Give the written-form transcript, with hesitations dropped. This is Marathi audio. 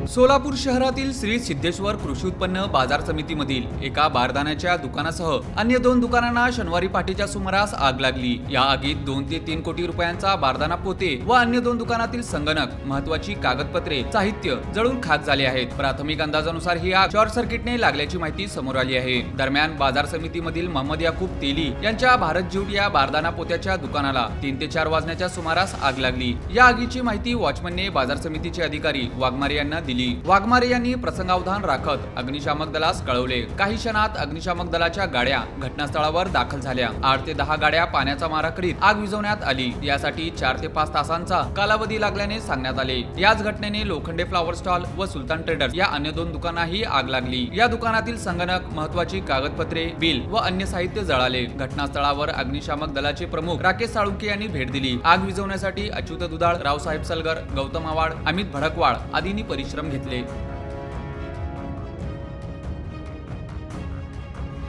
सोलापूर शहरातील श्री सिद्धेश्वर कृषी उत्पन्न बाजार समितीमधील एका बारदाण्याच्या दुकानासह अन्य 2 दुकानांना शनिवारी पहाटेच्या सुमारास आग लागली। या आगीत 2 ते 3 कोटी रुपयांचा बारदाना पोते व अन्य 2 दुकानातील संगणक, महत्त्वाची कागदपत्रे, साहित्य जळून खाक झाले आहेत। प्राथमिक अंदाजानुसार ही आग शॉर्ट सर्किटने लागल्याची माहिती समोर आली आहे। दरम्यान बाजार समितीमधील मोहम्मद याकूब तेली यांच्या भारत ज्यूट या बारदाना पोत्याच्या दुकानाला 3 ते 4 वाजण्याच्या सुमारास आग लागली। या आगीची माहिती वॉचमनने बाजार समितीचे अधिकारी वाघमारे यांना दिली। वाघमारे यांनी प्रसंगावधान राखत अग्निशामक दलास कळवले। काही क्षणात अग्निशामक दलाच्या गाड्या घटनास्थळावर दाखल झाल्या। 8 ते 10 गाड्या पाण्याचा मारा करीत आग विझवण्यात आली। यासाठी 4 ते 5 तासांचा कालावधी लागल्याने सांगण्यात आले। याच घटनेने लोखंडे फ्लावर स्टॉल व सुलतान ट्रेडर्स या अन्य 2 दुकानांनाही आग लागली। या दुकानातील संगणक, महत्त्वाची कागदपत्रे, बिल व अन्य साहित्य जळाले। घटनास्थळावर अग्निशामक दलाचे प्रमुख राकेश साळुंके यांनी भेट दिली। आग विझवण्यासाठी अच्युत दुधाळ, रावसाहेब सलगर, गौतम आवाड, अमित भडकवाळ आदींनी परिश्रम घेतले।